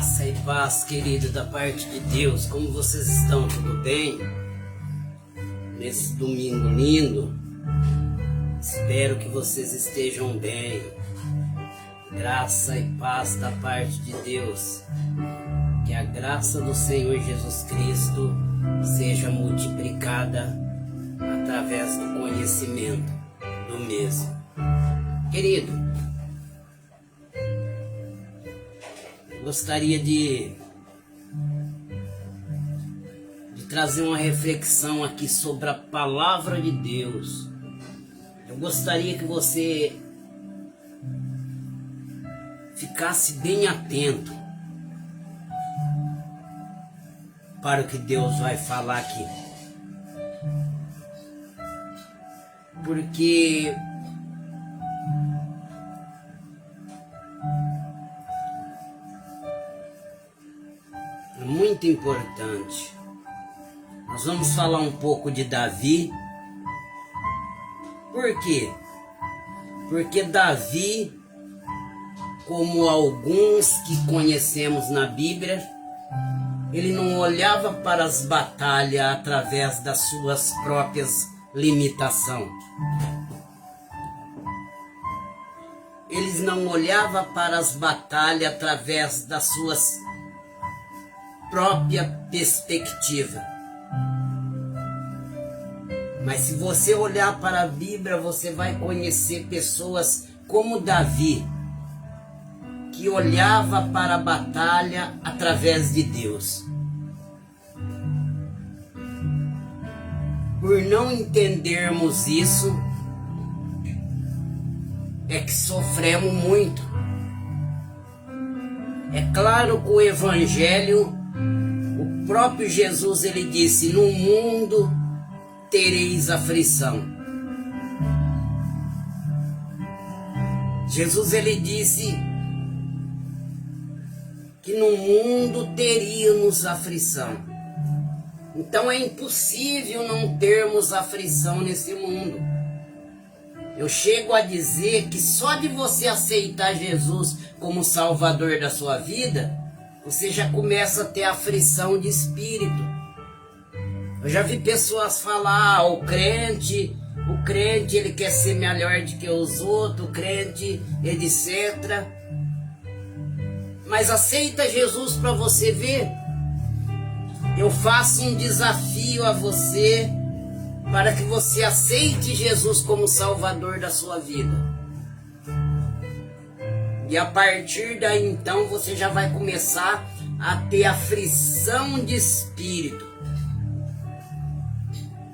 Graça e paz, querido, da parte de Deus. Como vocês estão? Tudo bem? Nesse domingo lindo, espero que vocês estejam bem. Graça e paz da parte de Deus. Que a graça do Senhor Jesus Cristo seja multiplicada através do conhecimento do mesmo. Querido, gostaria de trazer uma reflexão aqui sobre a palavra de Deus. Eu gostaria que você ficasse bem atento para o que Deus vai falar aqui. Porque é muito importante. Nós vamos falar um pouco de Davi. Por quê? Porque Davi, como alguns que conhecemos na Bíblia, ele não olhava para as batalhas através das suas próprias limitações. Eles não olhavam para as batalhas através das suas próprias perspectivas. Mas se você olhar para a Bíblia, você vai conhecer pessoas como Davi, que olhava para a batalha através de Deus. Por não entendermos isso, é que sofremos muito. É claro que o Evangelho, o próprio Jesus, ele disse: no mundo tereis aflição. Jesus, ele disse que no mundo teríamos aflição. Então é impossível não termos aflição nesse mundo. Eu chego a dizer que só de você aceitar Jesus como Salvador da sua vida, você já começa a ter aflição de espírito. Eu já vi pessoas falar: o crente ele quer ser melhor do que os outros, o crente, etc. Mas aceita Jesus para você ver. Eu faço um desafio a você para que você aceite Jesus como Salvador da sua vida. E a partir daí então você já vai começar a ter aflição de espírito.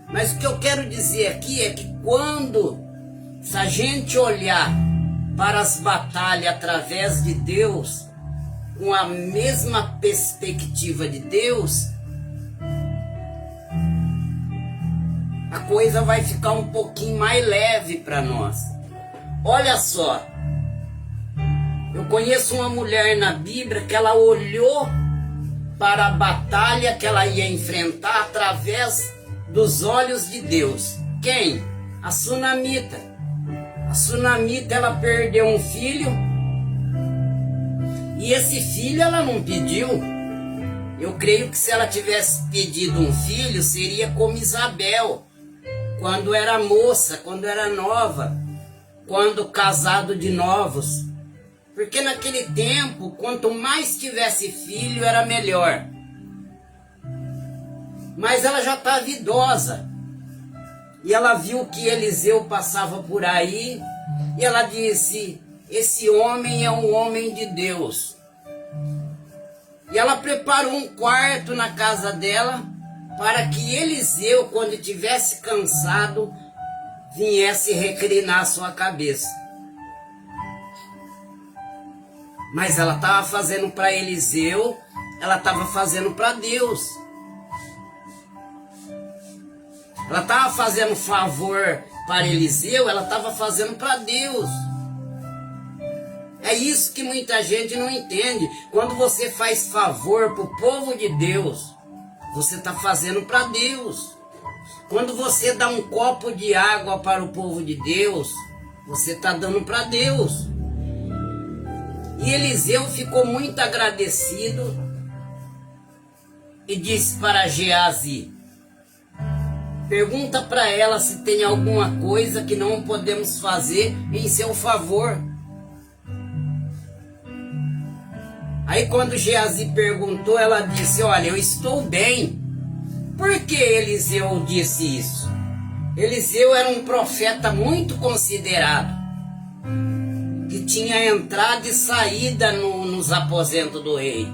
Mas o que eu quero dizer aqui é que se a gente olhar para as batalhas através de Deus, com a mesma perspectiva de Deus, a coisa vai ficar um pouquinho mais leve para nós. Olha só, eu conheço uma mulher na Bíblia que ela olhou para a batalha que ela ia enfrentar através dos olhos de Deus. Quem? A Sunamita. A Sunamita, ela perdeu um filho, e esse filho ela não pediu. Eu creio que se ela tivesse pedido um filho, seria como Isabel, quando era moça, quando era nova, quando casado de novos. Porque naquele tempo, quanto mais tivesse filho, era melhor. Mas ela já estava idosa. E ela viu que Eliseu passava por aí. E ela disse: esse homem é um homem de Deus. E ela preparou um quarto na casa dela, para que Eliseu, quando estivesse cansado, viesse reclinar sua cabeça. Mas ela estava fazendo para Eliseu, ela estava fazendo para Deus. Ela estava fazendo favor para Eliseu, ela estava fazendo para Deus. É isso que muita gente não entende. Quando você faz favor para o povo de Deus, você está fazendo para Deus. Quando você dá um copo de água para o povo de Deus, você está dando para Deus. E Eliseu ficou muito agradecido e disse para Geazi: pergunta para ela se tem alguma coisa que não podemos fazer em seu favor. Aí quando Geazi perguntou, ela disse: olha, eu estou bem. Por que Eliseu disse isso? Eliseu era um profeta muito considerado, que tinha entrada e saída nos aposentos do rei.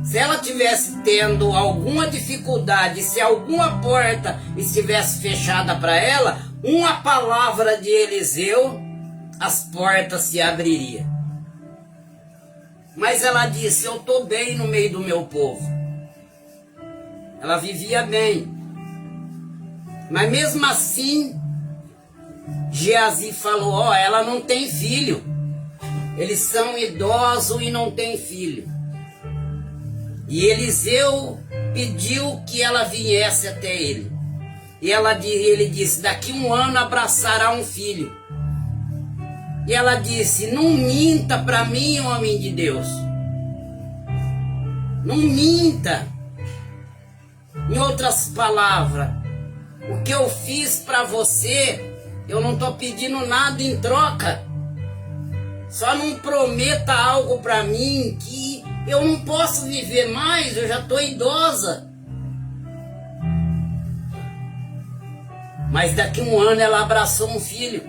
Se ela tivesse tendo alguma dificuldade, se alguma porta estivesse fechada para ela, uma palavra de Eliseu, as portas se abririam. Mas ela disse: eu estou bem no meio do meu povo. Ela vivia bem. Mas mesmo assim, Geazi falou: ó, ela não tem filho. Eles são idosos e não tem filho. E Eliseu pediu que ela viesse até ele. E ele disse: daqui 1 ano abraçará um filho. E ela disse: não minta para mim, homem de Deus. Não minta. Em outras palavras, o que eu fiz para você, eu não estou pedindo nada em troca. Só não prometa algo para mim que eu não posso viver mais, eu já estou idosa. Mas daqui 1 ano ela abraçou um filho.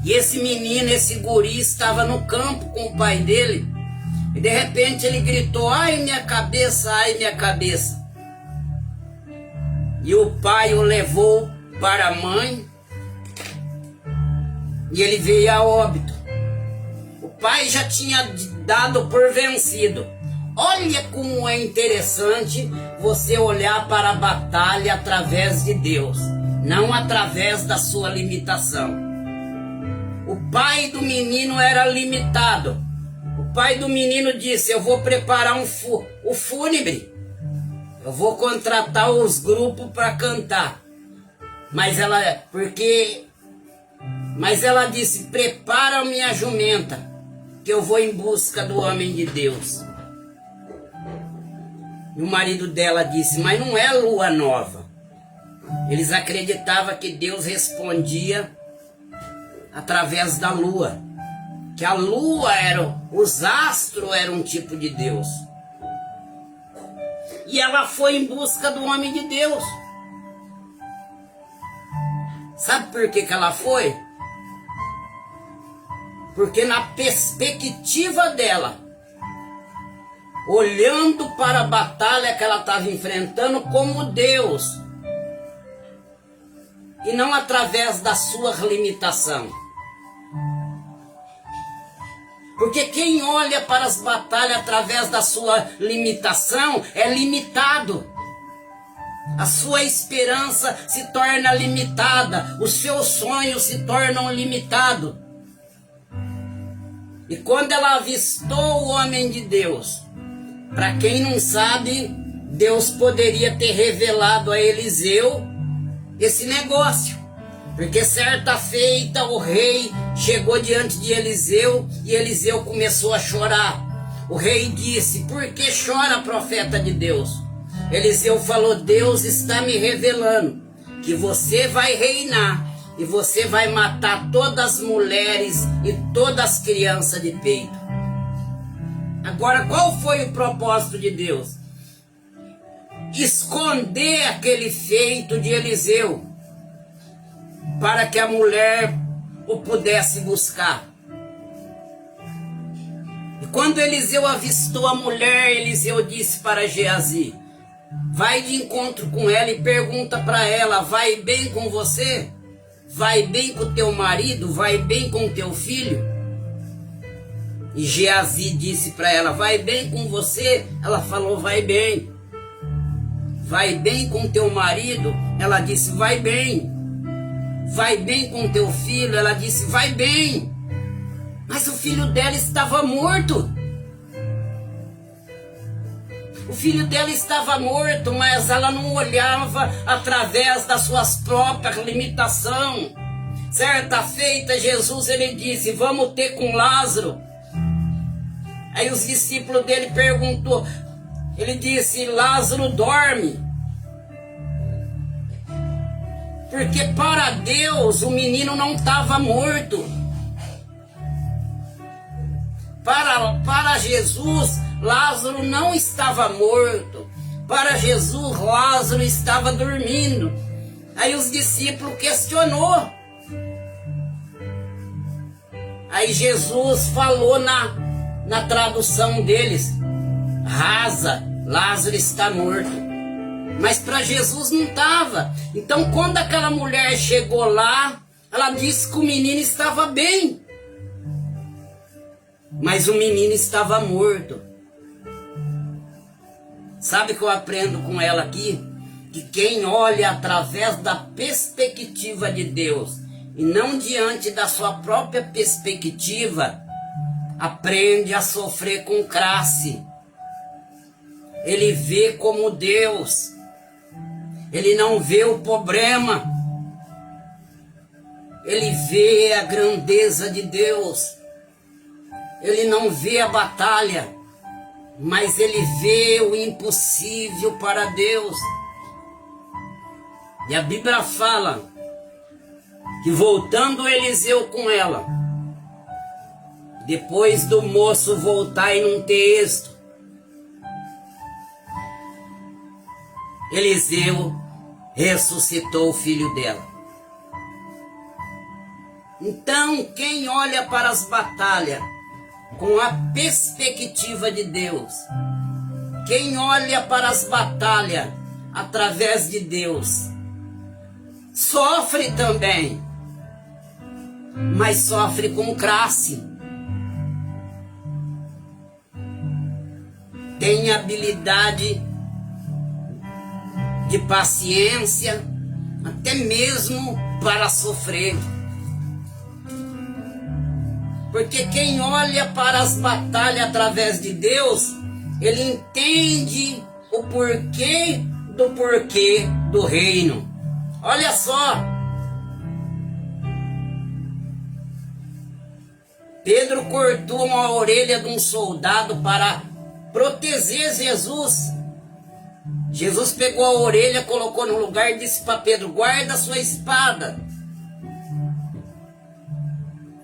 E esse menino, esse guri, estava no campo com o pai dele. E de repente ele gritou: ai minha cabeça, ai minha cabeça. E o pai o levou para a mãe. E ele veio a óbito. O pai já tinha dado por vencido. Olha como é interessante você olhar para a batalha através de Deus, não através da sua limitação. O pai do menino era limitado. O pai do menino disse: eu vou preparar o fúnebre. Eu vou contratar os grupos para cantar. Mas ela disse: prepara minha jumenta, que eu vou em busca do homem de Deus. E o marido dela disse: mas não é lua nova. Eles acreditavam que Deus respondia através da lua. Que a lua os astros eram um tipo de Deus. E ela foi em busca do homem de Deus. Sabe por que ela foi? Porque na perspectiva dela, olhando para a batalha que ela estava enfrentando como Deus, e não através da sua limitação. Porque quem olha para as batalhas através da sua limitação é limitado. A sua esperança se torna limitada, os seus sonhos se tornam limitados. E quando ela avistou o homem de Deus, para quem não sabe, Deus poderia ter revelado a Eliseu esse negócio. Porque certa feita o rei chegou diante de Eliseu e Eliseu começou a chorar. O rei disse: por que chora, profeta de Deus? Eliseu falou: Deus está me revelando que você vai reinar e você vai matar todas as mulheres e todas as crianças de peito. Agora, qual foi o propósito de Deus? Esconder aquele feito de Eliseu, para que a mulher o pudesse buscar. E quando Eliseu avistou a mulher, Eliseu disse para Geazi: vai de encontro com ela e pergunta para ela: vai bem com você? Vai bem com teu marido? Vai bem com teu filho? E Geazi disse para ela: vai bem com você? Ela falou: vai bem. Vai bem com teu marido? Ela disse: vai bem. Vai bem com teu filho? Ela disse: vai bem. Mas o filho dela estava morto. O filho dela estava morto, mas ela não olhava através das suas próprias limitações. Certa feita, Jesus ele disse: vamos ter com Lázaro. Aí os discípulos dele perguntou, ele disse, Lázaro dorme. Porque para Deus o menino não estava morto. Para Jesus, Lázaro não estava morto. Para Jesus, Lázaro estava dormindo. Aí os discípulos questionou. Aí Jesus falou na tradução deles, rasa, Lázaro está morto. Mas para Jesus não estava. Então quando aquela mulher chegou lá, ela disse que o menino estava bem. Mas o menino estava morto. Sabe o que eu aprendo com ela aqui? Que quem olha através da perspectiva de Deus e não diante da sua própria perspectiva, aprende a sofrer com crasse. Ele vê como Deus. Ele não vê o problema. Ele vê a grandeza de Deus. Ele não vê a batalha, mas ele vê o impossível para Deus. E a Bíblia fala que voltando Eliseu com ela, depois do moço voltar e não ter êxito, Eliseu ressuscitou o filho dela. Então, quem olha para as batalhas com a perspectiva de Deus, quem olha para as batalhas através de Deus, sofre também, mas sofre com crasse. Tem habilidade de paciência, até mesmo para sofrer. Porque quem olha para as batalhas através de Deus, ele entende o porquê do reino. Olha só, Pedro cortou uma orelha de um soldado para proteger Jesus. Jesus pegou a orelha, colocou no lugar e disse para Pedro, guarda a sua espada.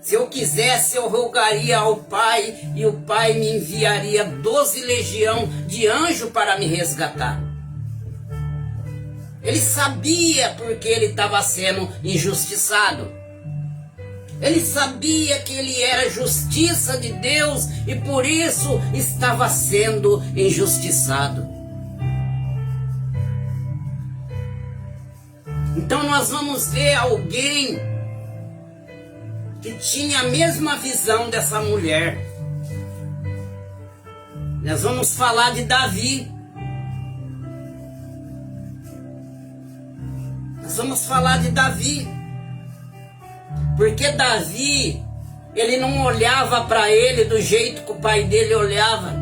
Se eu quisesse, eu rogaria ao Pai, e o Pai me enviaria 12 legiões de anjos para me resgatar. Ele sabia porque ele estava sendo injustiçado. Ele sabia que ele era justiça de Deus e por isso estava sendo injustiçado. Então nós vamos ver alguém que tinha a mesma visão dessa mulher. Nós vamos falar de Davi. Nós vamos falar de Davi. Porque Davi, ele não olhava para ele do jeito que o pai dele olhava.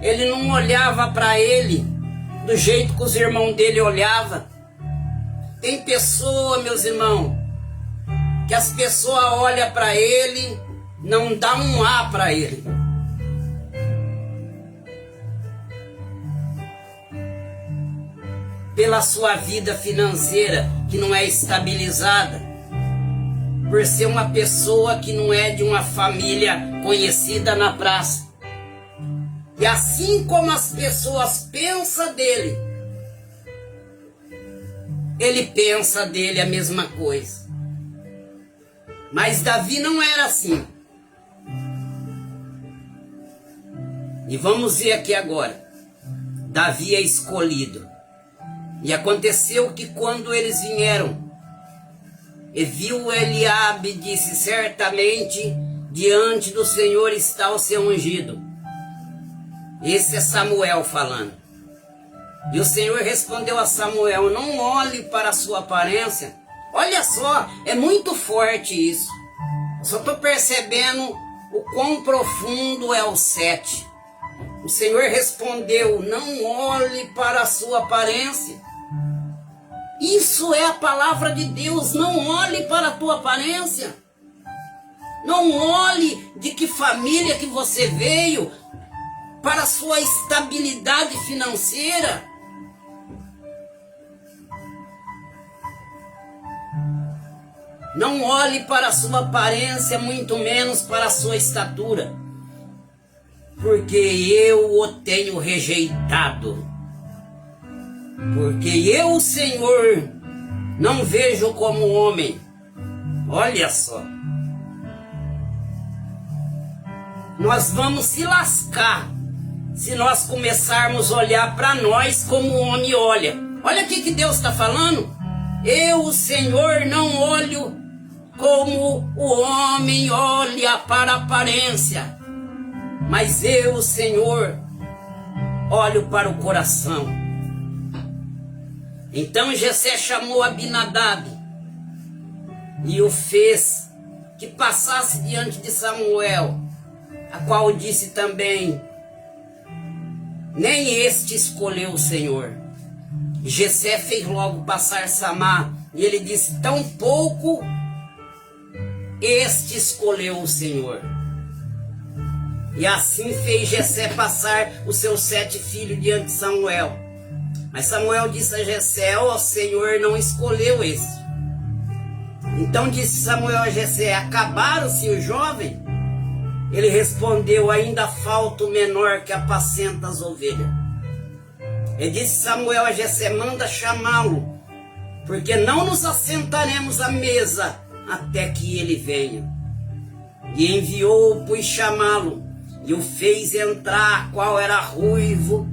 Ele não olhava para ele do jeito que os irmãos dele olhavam. Tem pessoa, meus irmãos, que as pessoas olham para ele, não dá um A para ele. Pela sua vida financeira que não é estabilizada, por ser uma pessoa que não é de uma família conhecida na praça. E assim como as pessoas pensam dele, ele pensa dele a mesma coisa. Mas Davi não era assim. E vamos ver aqui agora. Davi é escolhido. E aconteceu que quando eles vieram, e viu Eliabe, disse, certamente diante do Senhor está o seu ungido. Esse é Samuel falando. E o Senhor respondeu a Samuel, não olhe para a sua aparência. Olha só, é muito forte isso. Eu só estou percebendo o quão profundo é o 7. O Senhor respondeu, não olhe para a sua aparência. Isso é a palavra de Deus, não olhe para a tua aparência. Não olhe de que família que você veio. para a sua estabilidade financeira. Não olhe para a sua aparência, muito menos para a sua estatura, porque eu o tenho rejeitado. Porque eu, o Senhor, não vejo como homem. Olha só. Nós vamos se lascar se nós começarmos a olhar para nós como o homem olha. Olha o que Deus está falando. Eu, o Senhor, não olho como o homem olha para a aparência, mas eu, o Senhor, olho para o coração. Então Jessé chamou Abinadab e o fez que passasse diante de Samuel, a qual disse também: nem este escolheu o Senhor. Jessé fez logo passar Samá, e ele disse: tampouco este escolheu o Senhor. E assim fez Jessé passar os seus 7 filhos diante de Samuel. Mas Samuel disse a Jessé: ó, Senhor não escolheu este. Então disse Samuel a Jessé: acabaram-se os jovens? Ele respondeu: ainda falta o menor que apacenta as ovelhas. E disse Samuel a Jessé: manda chamá-lo, porque não nos assentaremos à mesa até que ele venha. E enviou, pois, chamá-lo, e o fez entrar, qual era ruivo,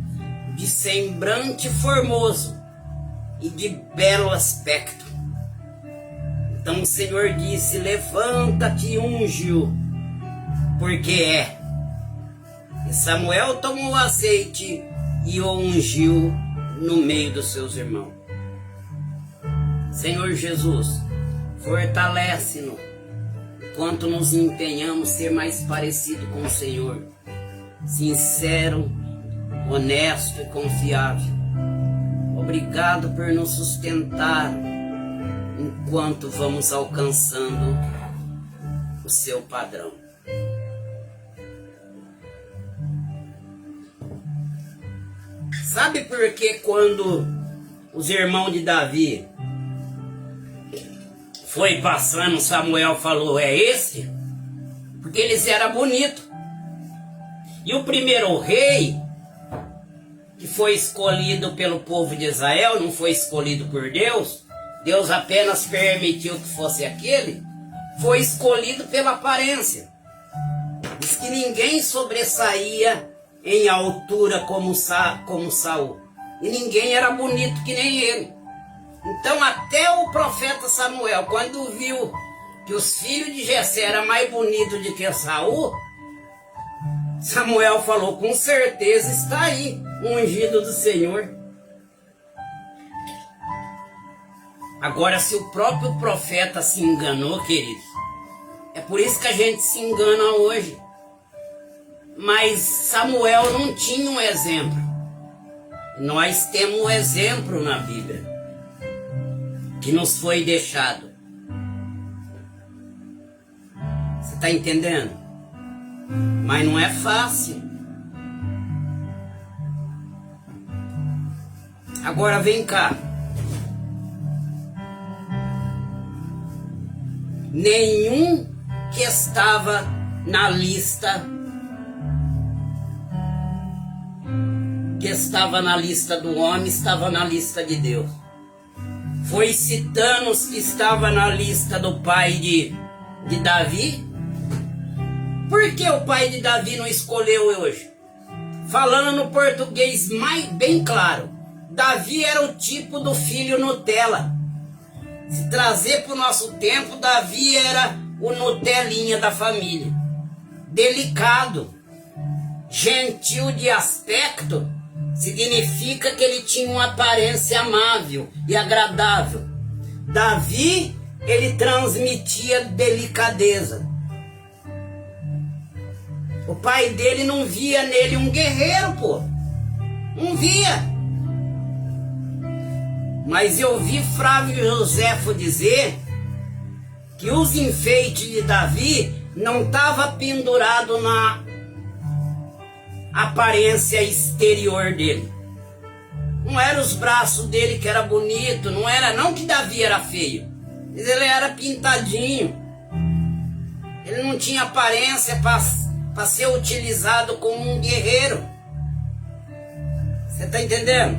de semblante formoso e de belo aspecto. Então o Senhor disse: levanta-te e unge-o, porque é. E Samuel tomou o azeite e o ungiu no meio dos seus irmãos. Senhor Jesus, fortalece-nos enquanto nos empenhamos ser mais parecido com o Senhor, sincero, honesto e confiável. Obrigado por nos sustentar enquanto vamos alcançando o seu padrão. Sabe por que quando os irmãos de Davi foi passando, Samuel falou: é esse? Porque eles eram bonitos. E o primeiro rei, que foi escolhido pelo povo de Israel, não foi escolhido por Deus, Deus apenas permitiu que fosse aquele, foi escolhido pela aparência. Diz que ninguém sobressaía em altura como Saul, e ninguém era bonito que nem ele. Então até o profeta Samuel, quando viu que os filhos de Jessé eram mais bonitos do que Saul, Samuel falou: com certeza está aí o ungido do Senhor. Agora, se o próprio profeta se enganou, queridos, é por isso que a gente se engana hoje. Mas Samuel não tinha um exemplo. Nós temos um exemplo na Bíblia que nos foi deixado. Você está entendendo? Mas não é fácil. Agora vem cá. Nenhum que estava na lista do homem estava na lista de Deus. Foi citando os que estavam na lista do pai de Davi. Por que o pai de Davi não escolheu hoje? Falando no português bem claro, Davi era o tipo do filho Nutella. Se trazer para o nosso tempo, Davi era o Nutelinha da família. Delicado, gentil de aspecto, significa que ele tinha uma aparência amável e agradável. Davi, ele transmitia delicadeza. O pai dele não via nele um guerreiro, pô. Não via. Mas eu vi Flávio Joséfo dizer que os enfeites de Davi não estavam pendurados a aparência exterior dele. Não era os braços dele que era bonito, não que Davi era feio, mas ele era pintadinho. Ele não tinha aparência para ser utilizado como um guerreiro. Você está entendendo?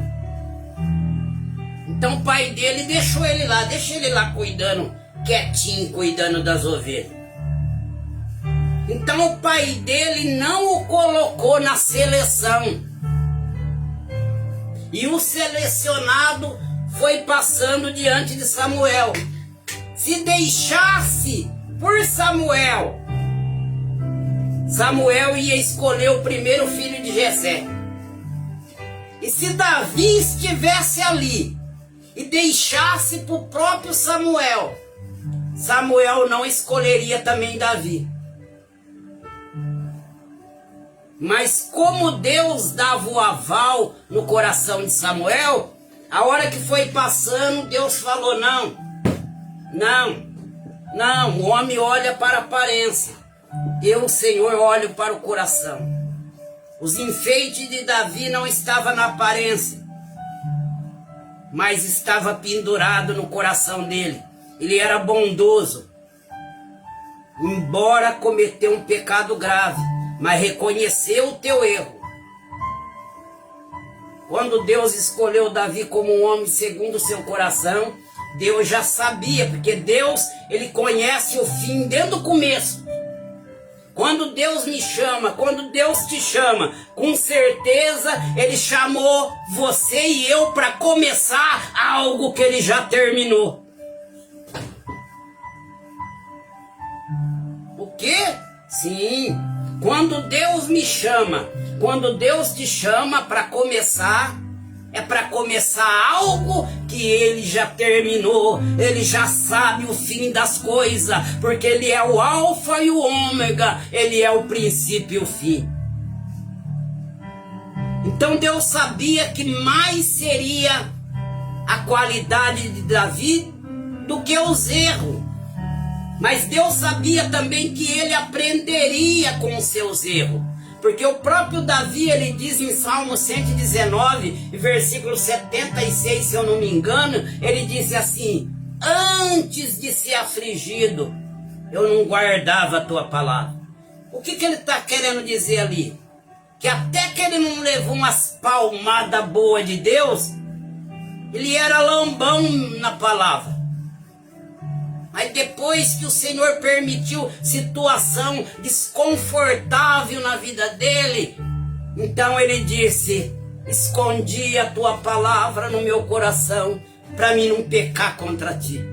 Então o pai dele deixou ele lá, deixa ele lá cuidando, quietinho, cuidando das ovelhas. Então o pai dele não o colocou na seleção. E o selecionado foi passando diante de Samuel. Se deixasse por Samuel, Samuel ia escolher o primeiro filho de Jessé. E se Davi estivesse ali e deixasse para o próprio Samuel, Samuel não escolheria também Davi. Mas como Deus dava o aval no coração de Samuel, a hora que foi passando, Deus falou: não, o homem olha para a aparência, eu, Senhor, olho para o coração. Os enfeites de Davi não estavam na aparência, mas estava pendurado no coração dele. Ele era bondoso, embora cometeu um pecado grave, mas reconheceu o teu erro. Quando Deus escolheu Davi como um homem segundo o seu coração, Deus já sabia, porque Deus, ele conhece o fim desde o começo. Quando Deus me chama, quando Deus te chama, com certeza ele chamou você e eu para começar algo que ele já terminou. O quê? Sim. Quando Deus me chama, quando Deus te chama para começar, é para começar algo que ele já terminou, ele já sabe o fim das coisas, porque ele é o alfa e o ômega, ele é o princípio e o fim. Então Deus sabia que mais seria a qualidade de Davi do que os erros. Mas Deus sabia também que ele aprenderia com os seus erros. Porque o próprio Davi, ele diz em Salmo 119, versículo 76, se eu não me engano, ele disse assim: antes de ser afligido, eu não guardava a tua palavra. O que ele está querendo dizer ali? Que até que ele não levou umas palmadas boas de Deus, ele era lambão na palavra. Mas depois que o Senhor permitiu situação desconfortável na vida dele, então ele disse: escondi a tua palavra no meu coração para mim não pecar contra ti.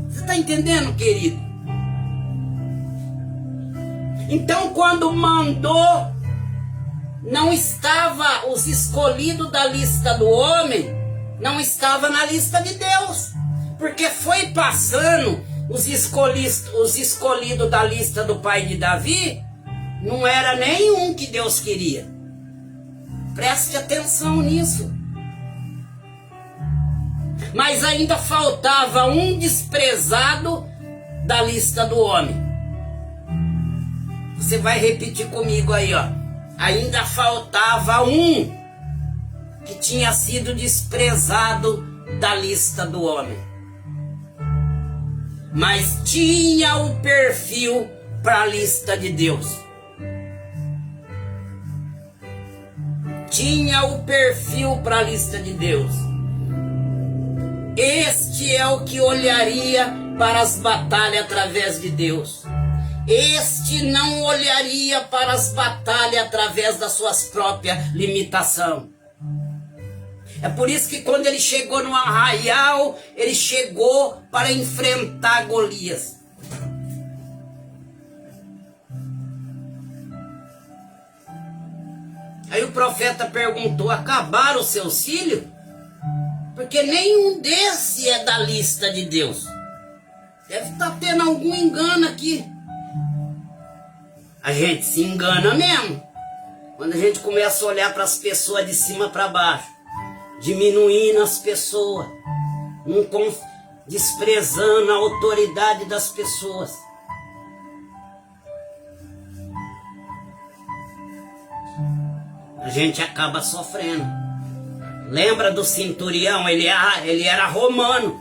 Você está entendendo, querido? Então quando mandou, não estava os escolhidos da lista do homem, não estava na lista de Deus. Porque foi passando os escolhidos da lista do pai de Davi, não era nenhum que Deus queria. Preste atenção nisso. Mas ainda faltava um desprezado da lista do homem. Você vai repetir comigo aí, ó. Ainda faltava um que tinha sido desprezado da lista do homem, mas tinha o perfil para a lista de Deus. Tinha o perfil para a lista de Deus. Este é o que olharia para as batalhas através de Deus. Este não olharia para as batalhas através das suas próprias limitações. É por isso que quando ele chegou no arraial, ele chegou para enfrentar Golias. Aí o profeta perguntou: acabaram os seus filhos? Porque nenhum desse é da lista de Deus. Deve estar tendo algum engano aqui. A gente se engana mesmo quando a gente começa a olhar para as pessoas de cima para baixo, diminuindo as pessoas, desprezando a autoridade das pessoas. a gente acaba sofrendo. Lembra do centurião? Ele era romano,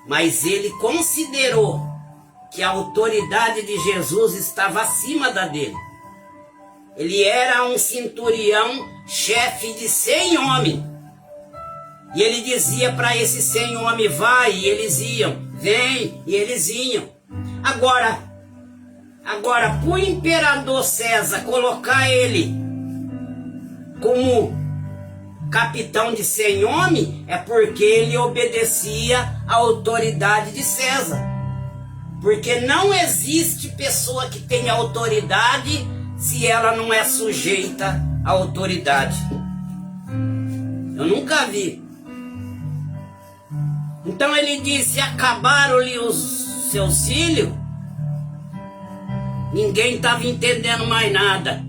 mas ele considerou que a autoridade de Jesus estava acima da dele. Ele era um centurião, chefe de 100 homens. E ele dizia para esses 100 homens, vai, e eles iam. Vem, e eles iam. Agora, para o imperador César colocar ele como capitão de 100 homens, é porque ele obedecia à autoridade de César. Porque não existe pessoa que tenha autoridade se ela não é sujeita à autoridade. Eu nunca vi. Então ele disse, acabaram-lhe os seus filhos. Ninguém estava entendendo mais nada.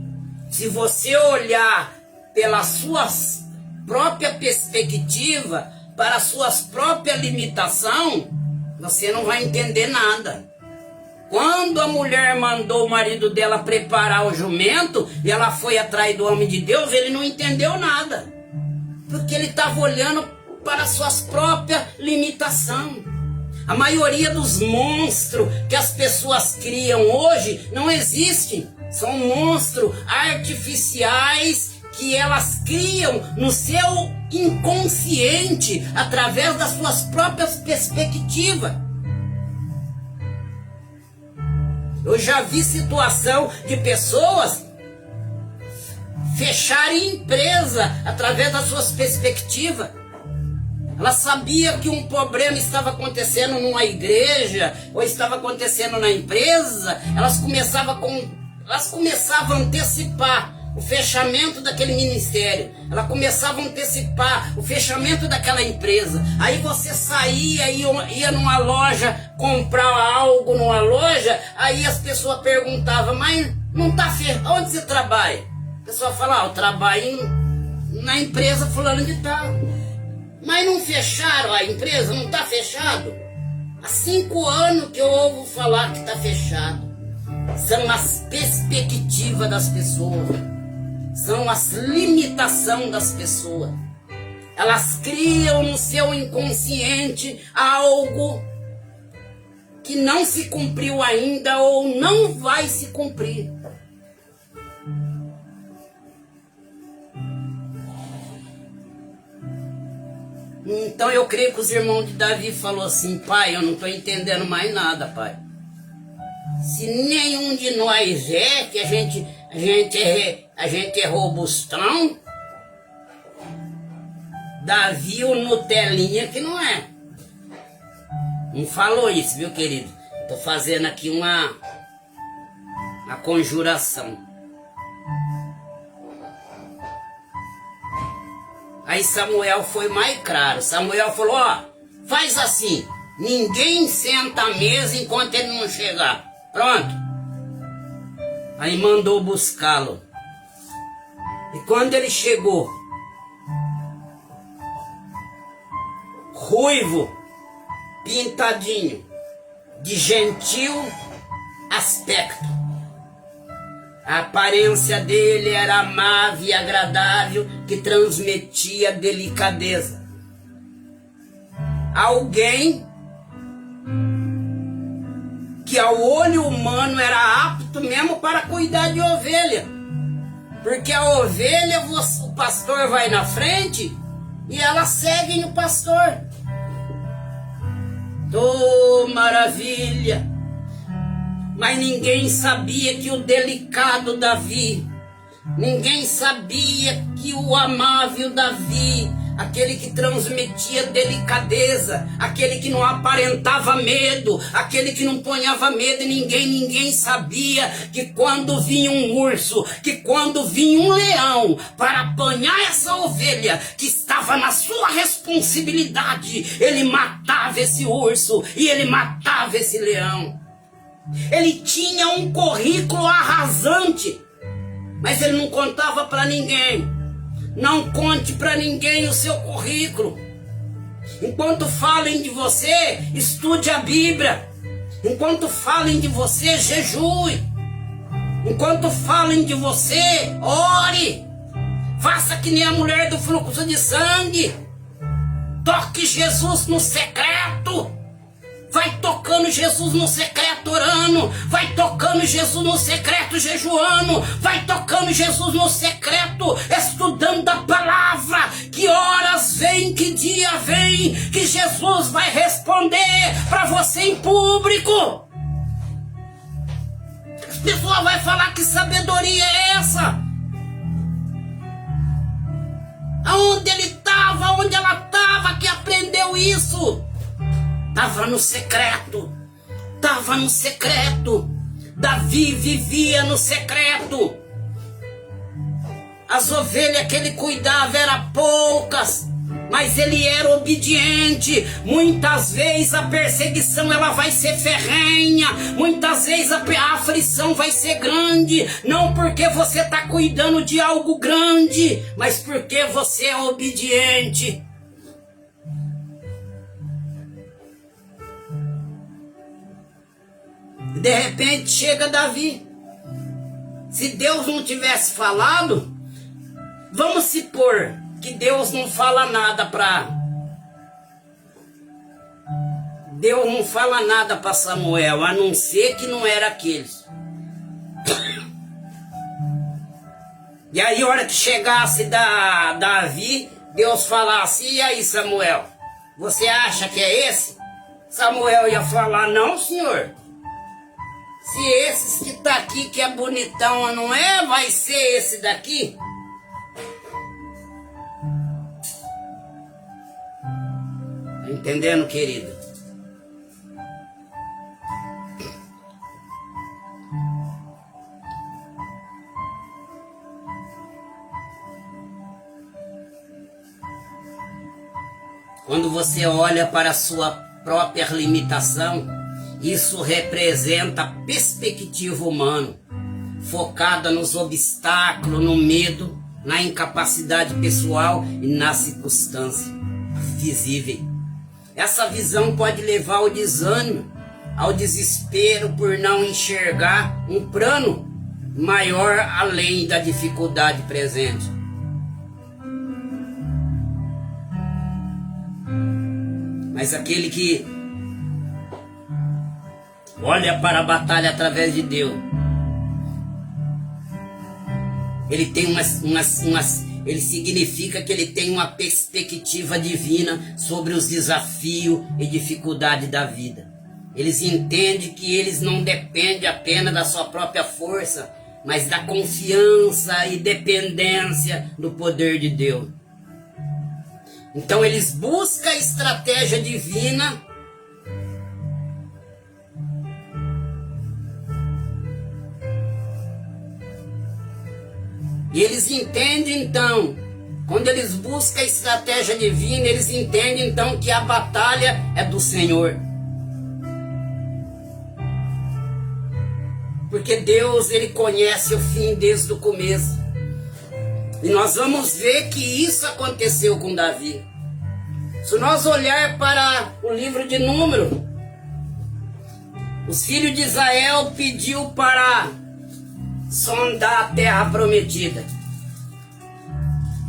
Se você olhar pela sua própria perspectiva, para as suas próprias limitações, você não vai entender nada. Quando a mulher mandou o marido dela preparar o jumento, e ela foi atrás do homem de Deus, ele não entendeu nada. Porque ele estava olhando para as suas próprias limitações. A maioria dos monstros que as pessoas criam hoje não existem. São monstros artificiais que elas criam no seu inconsciente através das suas próprias perspectivas. Eu já vi situação de pessoas fecharem empresa através das suas perspectivas. Ela sabia que um problema estava acontecendo numa igreja ou estava acontecendo na empresa, elas começavam a antecipar o fechamento daquele ministério, ela começava a antecipar o fechamento daquela empresa. Aí você saía e ia numa loja comprar algo numa loja, aí as pessoas perguntavam, mas não está fechado, onde você trabalha? A pessoa fala, eu trabalho na empresa fulano de tal. Mas não fecharam a empresa, não está fechado? Há 5 anos que eu ouvo falar que está fechado. São as perspectivas das pessoas. São as limitações das pessoas. Elas criam no seu inconsciente algo que não se cumpriu ainda ou não vai se cumprir. Então eu creio que os irmãos de Davi falou assim, pai, eu não estou entendendo mais nada, pai. Se nenhum de nós que a gente é robustão, Davi o Nutelinha que não é. Não falou isso, viu, querido? Estou fazendo aqui uma conjuração. Aí Samuel foi mais claro. Samuel falou, ó, faz assim, ninguém senta à mesa enquanto ele não chegar. Pronto. Aí mandou buscá-lo. E quando ele chegou, ruivo, pintadinho, de gentil aspecto. A aparência dele era amável e agradável, que transmitia delicadeza. Alguém que ao olho humano era apto mesmo para cuidar de ovelha. Porque a ovelha, o pastor vai na frente e elas seguem o pastor. Oh, maravilha! Mas ninguém sabia que o delicado Davi, ninguém sabia que o amável Davi, aquele que transmitia delicadeza, aquele que não aparentava medo, aquele que não ponhava medo em ninguém sabia que quando vinha um urso, que quando vinha um leão para apanhar essa ovelha que estava na sua responsabilidade, ele matava esse urso e ele matava esse leão. Ele tinha um currículo arrasante, mas ele não contava para ninguém. Não conte para ninguém o seu currículo. Enquanto falem de você, estude a Bíblia. Enquanto falem de você, jejue. Enquanto falem de você, ore. Faça que nem a mulher do fluxo de sangue. Toque Jesus no secreto. Vai tocando Jesus no secreto orando. Vai tocando Jesus no secreto jejuando. Vai tocando Jesus no secreto estudando a palavra. Que horas vem, que dia vem, que Jesus vai responder para você em público. As pessoas vão falar: que sabedoria é essa? Aonde ele estava, onde ela estava, que aprendeu isso? Estava no secreto. Estava no secreto. Davi vivia no secreto. As ovelhas que ele cuidava eram poucas, mas ele era obediente. Muitas vezes a perseguição ela vai ser ferrenha, muitas vezes a aflição vai ser grande, não porque você está cuidando de algo grande, mas porque você é obediente. De repente chega Davi. Se Deus não tivesse falado, vamos supor que Deus não fala nada para Samuel, a não ser que não era aqueles. E aí a hora que chegasse Davi, Deus falasse: e aí, Samuel, você acha que é esse? Samuel ia falar: não, senhor. Se esses que tá aqui que é bonitão, não é? Vai ser esse daqui? Tá entendendo, querido? Quando você olha para a sua própria limitação, isso representa a perspectiva humana, focada nos obstáculos, no medo, na incapacidade pessoal e na circunstância visível. Essa visão pode levar ao desânimo, ao desespero por não enxergar um plano maior além da dificuldade presente. Mas aquele que olha para a batalha através de Deus, ele tem ele significa que ele tem uma perspectiva divina sobre os desafios e dificuldades da vida. Eles entendem que eles não dependem apenas da sua própria força, mas da confiança e dependência do poder de Deus. Então eles buscam a estratégia divina e eles entendem então, quando eles buscam a estratégia divina, eles entendem então que a batalha é do Senhor. Porque Deus, ele conhece o fim desde o começo. E nós vamos ver que isso aconteceu com Davi. Se nós olhar para o livro de Números, os filhos de Israel pediu para sondar a terra prometida.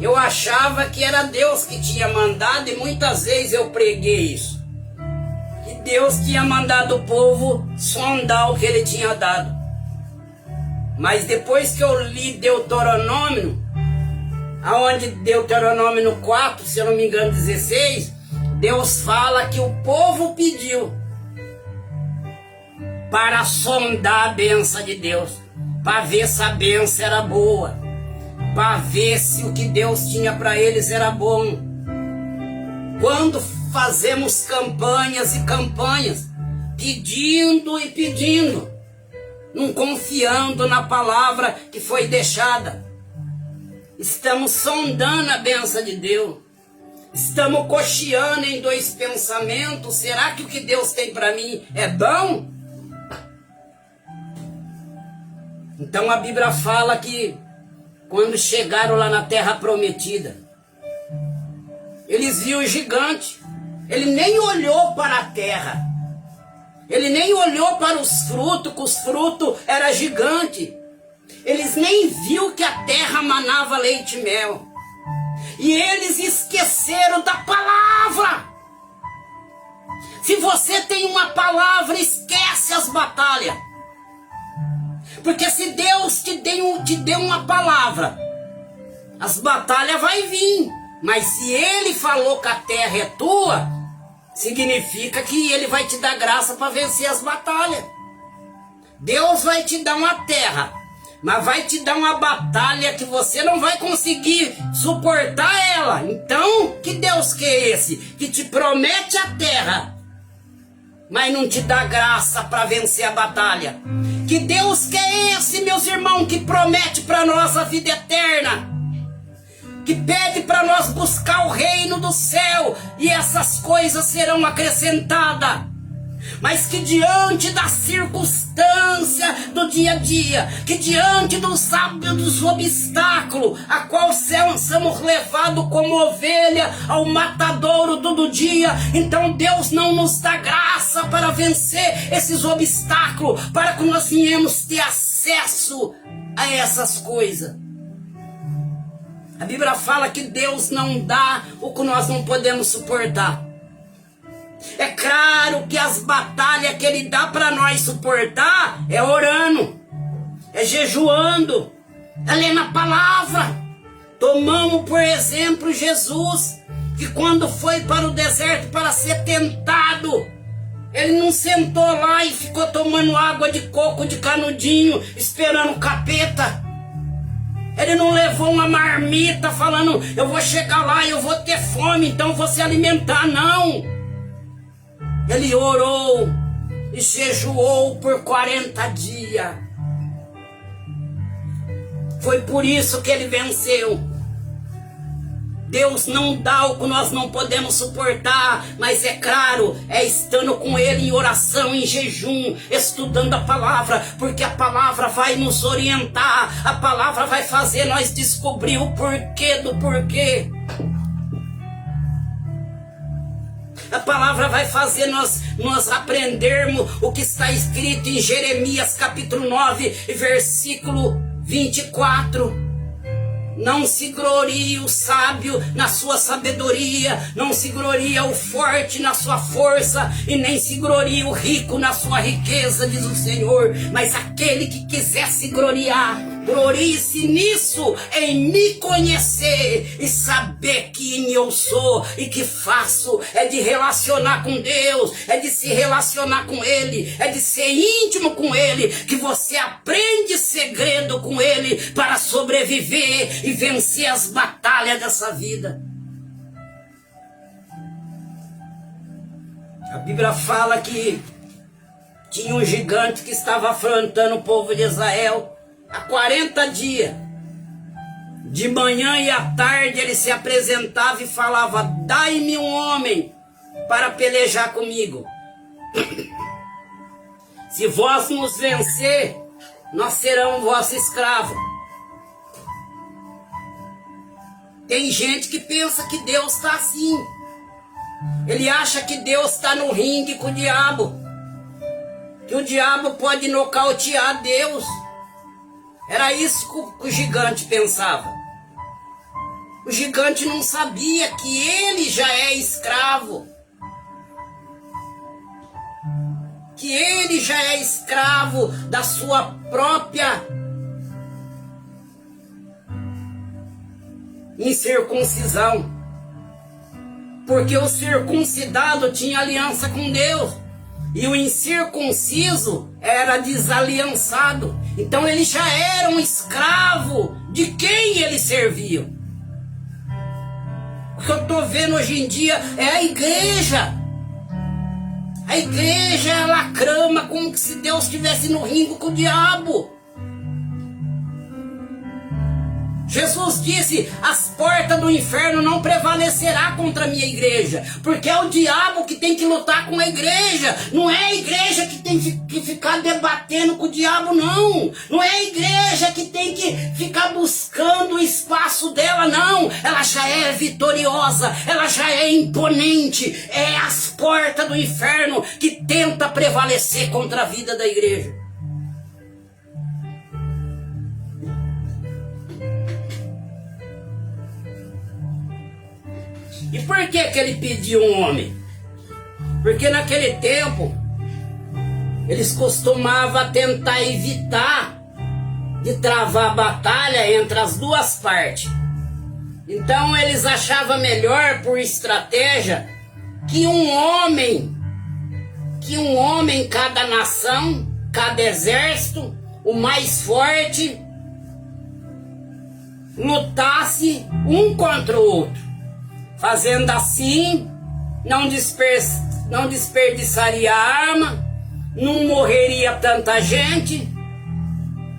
Eu achava que era Deus que tinha mandado, e muitas vezes eu preguei isso, que Deus tinha mandado o povo sondar o que ele tinha dado. Mas depois que eu li Deuteronômio, aonde Deuteronômio no 4, se eu não me engano 16, Deus fala que o povo pediu para sondar a bênção de Deus, para ver se a bênção era boa, para ver se o que Deus tinha para eles era bom. Quando fazemos campanhas e campanhas, pedindo e pedindo, não confiando na palavra que foi deixada, estamos sondando a bênção de Deus, estamos cocheando em dois pensamentos: será que o que Deus tem para mim é bom? Então a Bíblia fala que quando chegaram lá na terra prometida, eles viram o gigante. Ele nem olhou para a terra, ele nem olhou para os frutos, que os frutos eram gigantes. Eles nem viu que a terra manava leite e mel. E eles esqueceram da palavra. Se você tem uma palavra, esquece as batalhas. Porque se Deus te deu uma palavra, as batalhas vão vir. Mas se Ele falou que a terra é tua, significa que Ele vai te dar graça para vencer as batalhas. Deus vai te dar uma terra, mas vai te dar uma batalha que você não vai conseguir suportar ela. Então, que Deus que é esse? Que te promete a terra, mas não te dá graça para vencer a batalha. Que Deus que é esse, meus irmãos, que promete para nós a vida eterna, que pede para nós buscar o reino do céu e essas coisas serão acrescentadas. Mas que diante da circunstância do dia a dia, que diante dos obstáculos, a qual somos levados como ovelha ao matadouro todo dia, então Deus não nos dá graça para vencer esses obstáculos, para que nós venhamos ter acesso a essas coisas. A Bíblia fala que Deus não dá o que nós não podemos suportar. É claro que as batalhas que Ele dá para nós suportar é orando, é jejuando, é lendo a palavra. Tomamos por exemplo Jesus, que quando foi para o deserto para ser tentado, Ele não sentou lá e ficou tomando água de coco de canudinho, esperando o capeta. Ele não levou uma marmita falando, eu vou chegar lá e eu vou ter fome, então eu vou se alimentar, não. Ele orou e jejuou por 40 dias. Foi por isso que ele venceu. Deus não dá o que nós não podemos suportar, mas é claro, é estando com Ele em oração, em jejum, estudando a palavra, porque a palavra vai nos orientar, a palavra vai fazer nós descobrir o porquê do porquê. A palavra vai fazer nós aprendermos o que está escrito em Jeremias capítulo 9, versículo 24. Não se glorie o sábio na sua sabedoria, não se gloria o forte na sua força, e nem se glorie o rico na sua riqueza, diz o Senhor. Mas aquele que quiser se gloriar, glorie-se nisso, em me conhecer e saber quem eu sou e que faço. É de relacionar com Deus, é de se relacionar com Ele, é de ser íntimo com Ele, que você aprende segredo com Ele para sobreviver e vencer as batalhas dessa vida. A Bíblia fala que tinha um gigante que estava afrontando o povo de Israel há 40 dias. De manhã e à tarde ele se apresentava e falava: dai-me um homem para pelejar comigo. Se vós nos vencer, nós seremos vosso escravo. Tem gente que pensa que Deus está assim. Ele acha que Deus está no ringue com o diabo, que o diabo pode nocautear Deus. Era isso que o gigante pensava. O gigante não sabia que ele já é escravo, que ele já é escravo da sua própria incircuncisão, porque o circuncidado tinha aliança com Deus e o incircunciso era desaliançado. Então ele já era um escravo de quem ele servia. O que eu estou vendo hoje em dia é a igreja. A igreja, ela clama como se Deus estivesse no ringue com o diabo. Jesus disse: as portas do inferno não prevalecerá contra a minha igreja, porque é o diabo que tem que lutar com a igreja. Não é a igreja que tem que ficar debatendo com o diabo, não. Não é a igreja que tem que ficar buscando o espaço dela, não. Ela já é vitoriosa, ela já é imponente. É as portas do inferno que tenta prevalecer contra a vida da igreja. E por que ele pediu um homem? Porque naquele tempo eles costumavam tentar evitar de travar a batalha entre as duas partes. Então eles achavam melhor, por estratégia, que um homem em cada nação, cada exército, o mais forte, lutasse um contra o outro. Fazendo assim, não desperdiçaria arma, não morreria tanta gente.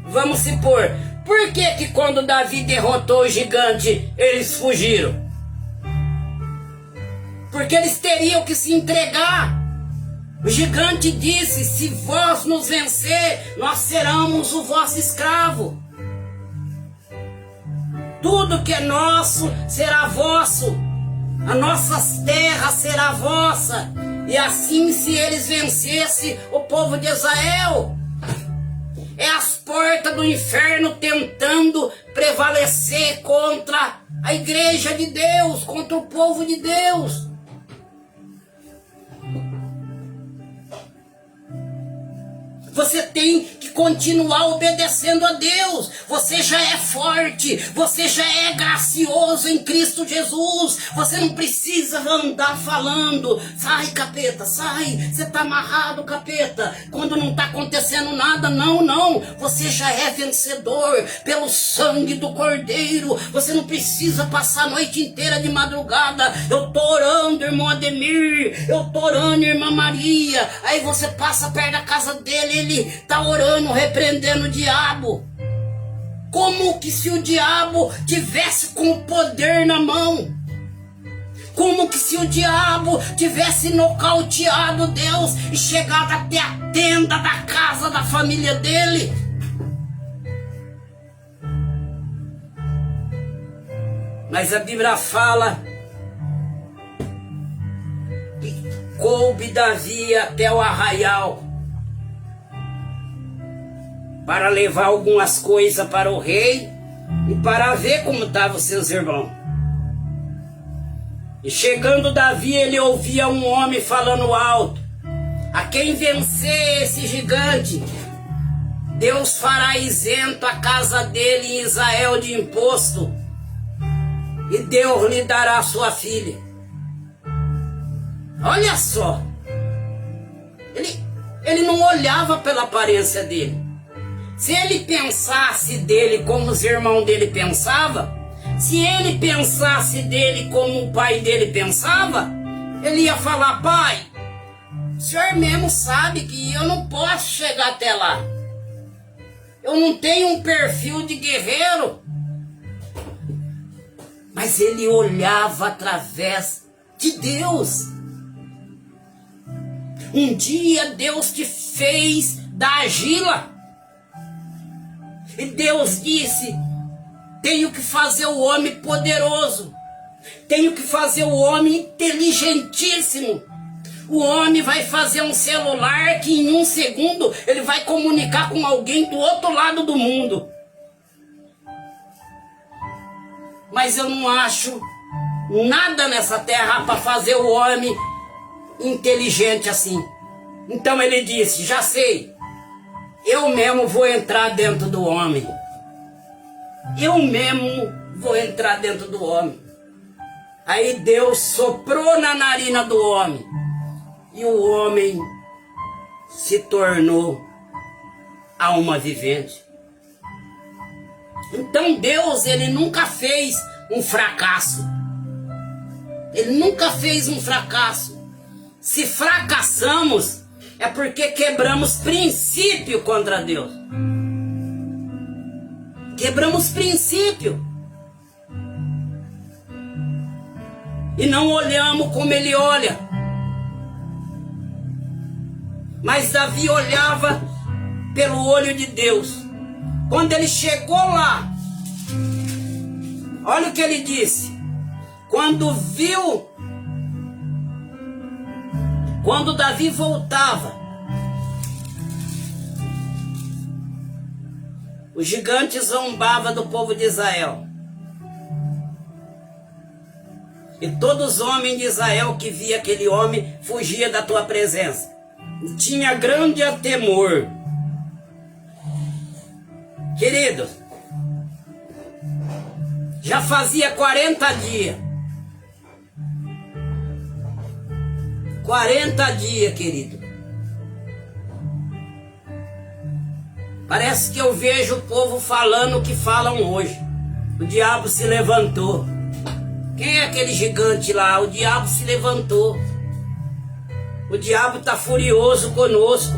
Vamos supor, por que quando Davi derrotou o gigante, eles fugiram? Porque eles teriam que se entregar. O gigante disse: se vós nos vencer, nós seremos o vosso escravo. Tudo que é nosso será vosso. As nossas terras será vossa. E assim, se eles vencessem o povo de Israel, é as portas do inferno tentando prevalecer contra a igreja de Deus, contra o povo de Deus. Você tem que continuar obedecendo a Deus. Você já é forte, você já é gracioso em Cristo Jesus. Você não precisa andar falando: sai, capeta, sai, você está amarrado, capeta, quando não está acontecendo nada. Não, você já é vencedor pelo sangue do Cordeiro. Você não precisa passar a noite inteira de madrugada: eu estou orando, irmão Ademir, eu estou orando, irmã Maria. Aí você passa perto da casa dele, ele está orando, repreendendo o diabo. Como que se o diabo tivesse com o poder na mão? Como que se o diabo tivesse nocauteado Deus e chegado até a tenda da casa da família dele? Mas a Bíblia fala que coube Davi até o arraial para levar algumas coisas para o rei e para ver como estavam os seus irmãos. E chegando Davi, ele ouvia um homem falando alto: a quem vencer esse gigante, Deus fará isento a casa dele em Israel de imposto, e Deus lhe dará sua filha. Olha só, ele não olhava pela aparência dele. Se ele pensasse dele como os irmãos dele pensavam, se ele pensasse dele como o pai dele pensava, ele ia falar: pai, o senhor mesmo sabe que eu não posso chegar até lá. Eu não tenho um perfil de guerreiro. Mas ele olhava através de Deus. Um dia Deus te fez da argila. E Deus disse: tenho que fazer o homem poderoso. Tenho que fazer o homem inteligentíssimo. O homem vai fazer um celular que em 1 segundo ele vai comunicar com alguém do outro lado do mundo. Mas eu não acho nada nessa terra para fazer o homem inteligente assim. Então ele disse: já sei, eu mesmo vou entrar dentro do homem. Eu mesmo vou entrar dentro do homem. Aí Deus soprou na narina do homem, e o homem se tornou alma vivente. Então Deus, ele nunca fez um fracasso. Ele nunca fez um fracasso. Se fracassamos, é porque quebramos princípio contra Deus. Quebramos princípio. E não olhamos como ele olha. Mas Davi olhava pelo olho de Deus. Quando ele chegou lá, olha o que ele disse. Quando Davi voltava, o gigante zombava do povo de Israel. E todos os homens de Israel que via aquele homem fugia da tua presença. E tinha grande temor. Querido, já fazia 40 dias. 40 dias, querido. Parece que eu vejo o povo falando o que falam hoje. O diabo se levantou. Quem é aquele gigante lá? O diabo se levantou. O diabo está furioso conosco.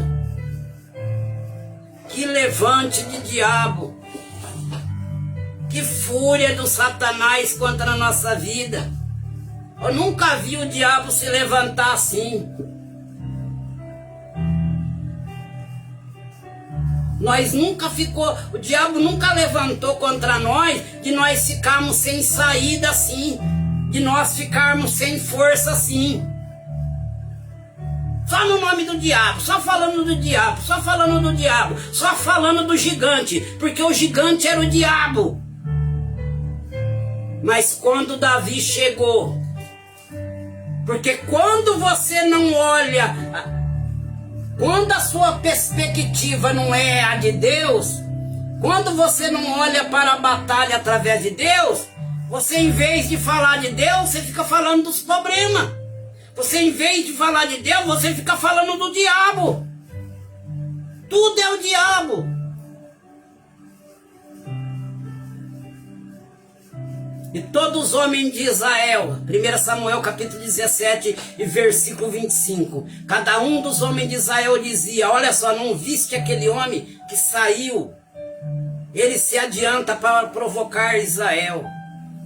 Que levante de diabo. Que fúria do Satanás contra a nossa vida. Eu nunca vi o diabo se levantar assim. O diabo nunca levantou contra nós, de nós ficarmos sem saída assim, de nós ficarmos sem força assim. Só no nome do diabo, só falando do diabo, só falando do diabo, só falando do gigante, porque o gigante era o diabo. Mas quando Davi chegou, porque quando você não olha, quando a sua perspectiva não é a de Deus, quando você não olha para a batalha através de Deus, você em vez de falar de Deus, você fica falando dos problemas. Você em vez de falar de Deus, você fica falando do diabo. Tudo é o diabo. E todos os homens de Israel, 1 Samuel capítulo 17 e versículo 25, cada um dos homens de Israel dizia: olha só, não viste aquele homem que saiu? Ele se adianta para provocar Israel.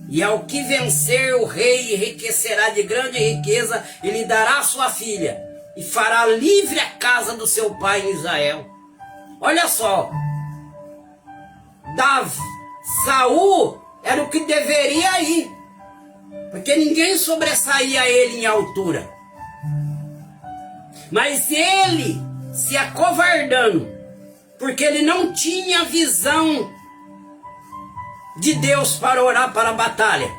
E ao que vencer o rei enriquecerá de grande riqueza e lhe dará sua filha, e fará livre a casa do seu pai em Israel. Olha só, Saul era o que deveria ir, porque ninguém sobressaía ele em altura. Mas ele se acovardando, porque ele não tinha visão de Deus para orar para a batalha.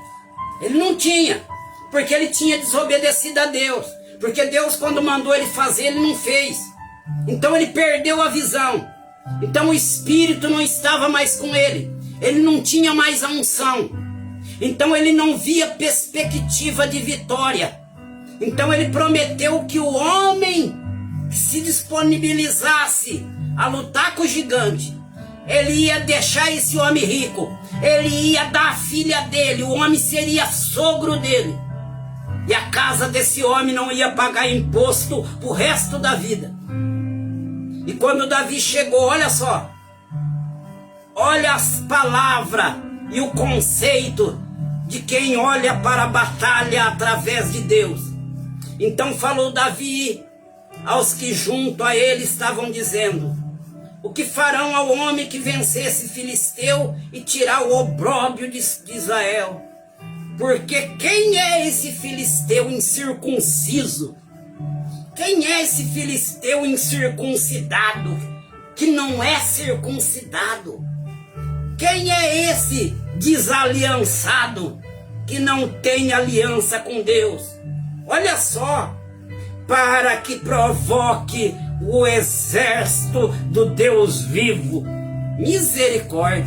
Ele não tinha, porque ele tinha desobedecido a Deus. Porque Deus, quando mandou ele fazer, ele não fez. Então ele perdeu a visão. Então o Espírito não estava mais com ele. Ele não tinha mais a unção. Então ele não via perspectiva de vitória. Então ele prometeu que o homem que se disponibilizasse a lutar com o gigante, ele ia deixar esse homem rico. Ele ia dar a filha dele. O homem seria sogro dele. E a casa desse homem não ia pagar imposto pro resto da vida. E quando Davi chegou, olha só. Olha as palavras e o conceito de quem olha para a batalha através de Deus. Então falou Davi aos que junto a ele estavam dizendo: o que farão ao homem que vencer esse filisteu e tirar o opróbrio de Israel? Porque quem é esse filisteu incircunciso? Quem é esse filisteu incircuncidado, que não é circuncidado? Quem é esse desaliançado, que não tem aliança com Deus? Olha só, para que provoque o exército do Deus vivo. Misericórdia.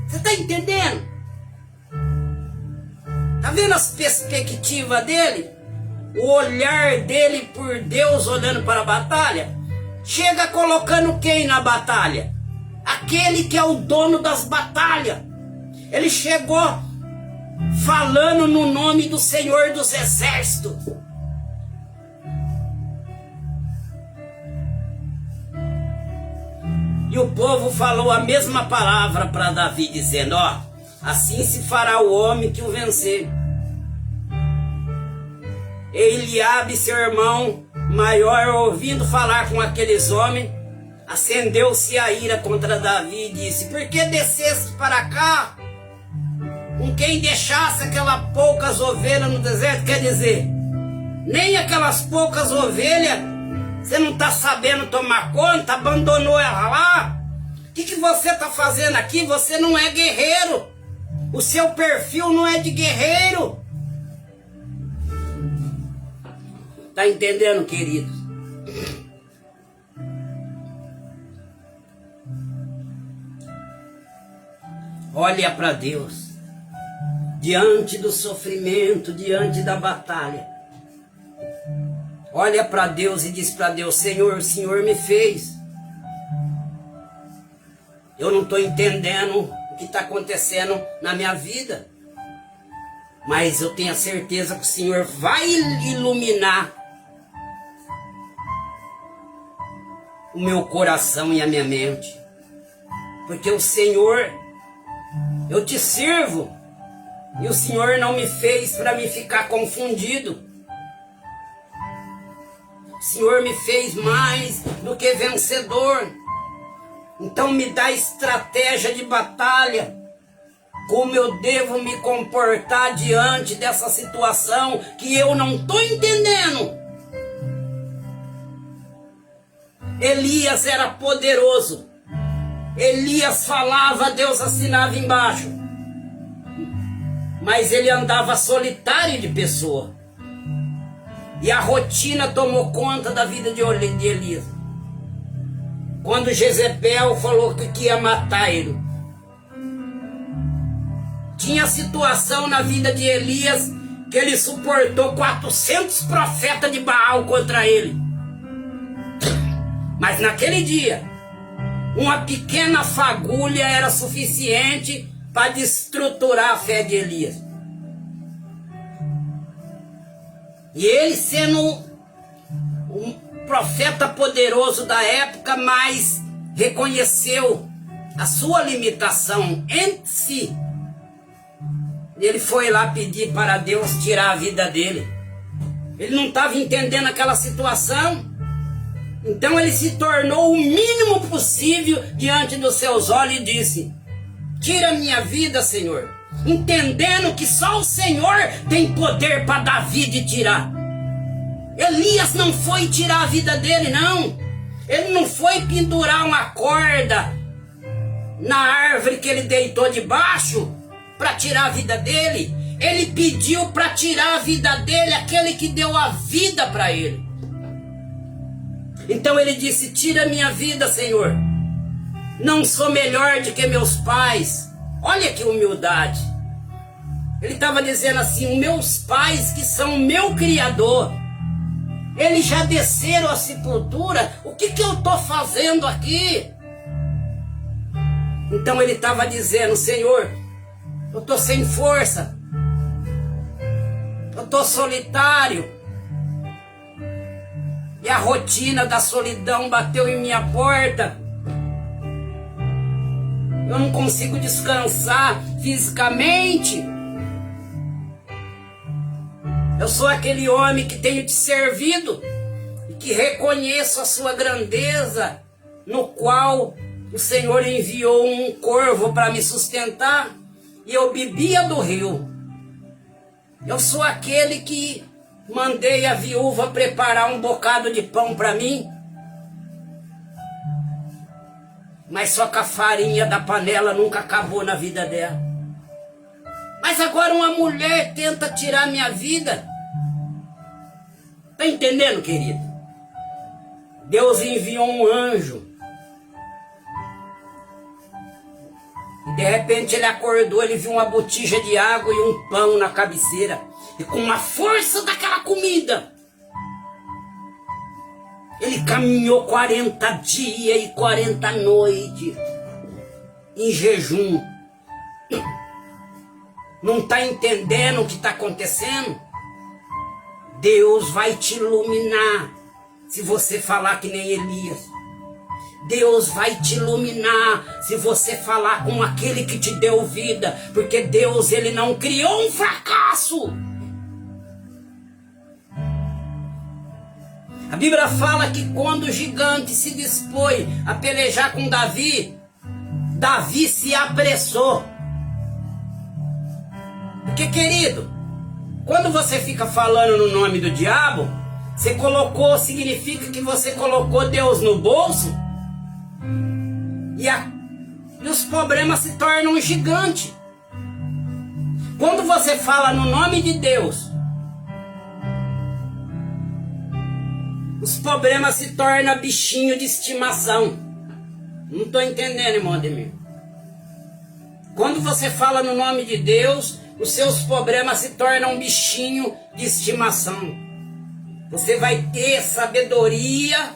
Você está entendendo? Está vendo as perspectivas dele? O olhar dele por Deus olhando para a batalha? Chega colocando quem na batalha? Aquele que é o dono das batalhas. Ele chegou falando no nome do Senhor dos Exércitos. E o povo falou a mesma palavra para Davi, dizendo: ó, assim se fará o homem que o vencer. Eliabe, seu irmão maior, ouvindo falar com aqueles homens, acendeu-se a ira contra Davi e disse: por que desceste para cá? Com quem deixasse aquelas poucas ovelhas no deserto? Quer dizer, nem aquelas poucas ovelhas você não está sabendo tomar conta, abandonou ela lá? O que você está fazendo aqui? Você não é guerreiro. O seu perfil não é de guerreiro. Tá entendendo, queridos? Olha para Deus. Diante do sofrimento, diante da batalha. Olha para Deus e diz para Deus: Senhor, o Senhor me fez. Eu não estou entendendo o que está acontecendo na minha vida. Mas eu tenho a certeza que o Senhor vai iluminar o meu coração e a minha mente. Porque o Senhor, eu te sirvo. E o Senhor não me fez para me ficar confundido. O Senhor me fez mais do que vencedor. Então me dá estratégia de batalha. Como eu devo me comportar diante dessa situação que eu não estou entendendo. Elias era poderoso. Elias falava, Deus assinava embaixo. Mas ele andava solitário de pessoa. E a rotina tomou conta da vida de Elias. Quando Jezebel falou que ia matar ele. Tinha situação na vida de Elias que ele suportou 400 profetas de Baal contra ele. Mas naquele dia, uma pequena fagulha era suficiente para destruturar a fé de Elias. E ele, sendo um profeta poderoso da época, mas reconheceu a sua limitação em si. Ele foi lá pedir para Deus tirar a vida dele. Ele não estava entendendo aquela situação. Então ele se tornou o mínimo possível diante dos seus olhos e disse: tira minha vida, Senhor. Entendendo que só o Senhor tem poder para dar vida e tirar. Elias não foi tirar a vida dele, não. Ele não foi pendurar uma corda na árvore que ele deitou debaixo para tirar a vida dele. Ele pediu para tirar a vida dele aquele que deu a vida para ele. Então ele disse: tira minha vida, Senhor. Não sou melhor do que meus pais. Olha que humildade. Ele estava dizendo assim: meus pais que são o meu Criador, eles já desceram à sepultura. O que eu estou fazendo aqui? Então ele estava dizendo: Senhor, eu estou sem força. Eu estou solitário. E a rotina da solidão bateu em minha porta. Eu não consigo descansar fisicamente. Eu sou aquele homem que tenho te servido e que reconheço a sua grandeza, no qual o Senhor enviou um corvo para me sustentar e eu bebia do rio. Eu sou aquele que mandei a viúva preparar um bocado de pão para mim, mas só que a farinha da panela nunca acabou na vida dela. Mas agora uma mulher tenta tirar minha vida. Está entendendo, querido? Deus enviou um anjo. E de repente ele acordou, ele viu uma botija de água e um pão na cabeceira. E com a força daquela comida, ele caminhou 40 dias e 40 noites em jejum. Não está entendendo o que está acontecendo? Deus vai te iluminar se você falar que nem Elias. Deus vai te iluminar se você falar com aquele que te deu vida. Porque Deus, ele não criou um fracasso. A Bíblia fala que quando o gigante se dispôs a pelejar com Davi, Davi se apressou. Porque, querido, quando você fica falando no nome do diabo, você colocou, significa que você colocou Deus no bolso e os problemas se tornam um gigante. Quando você fala no nome de Deus, os problemas se tornam bichinho de estimação. Não estou entendendo, irmão Ademir. Quando você fala no nome de Deus, os seus problemas se tornam um bichinho de estimação. Você vai ter sabedoria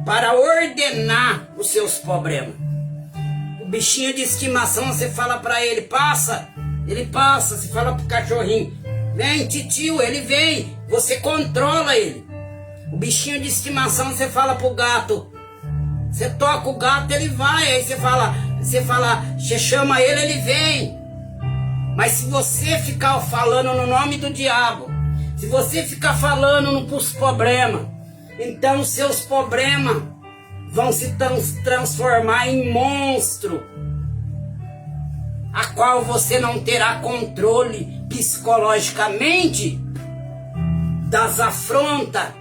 para ordenar os seus problemas. O bichinho de estimação, você fala para ele, passa, ele passa. Você fala pro cachorrinho, vem titio, ele vem. Você controla ele. O bichinho de estimação, você fala pro gato, você toca o gato, ele vai. Aí você chama ele, ele vem. Mas se você ficar falando no nome do diabo, se você ficar falando nos problemas, então os seus problemas vão se transformar em monstro, a qual você não terá controle psicologicamente das afrontas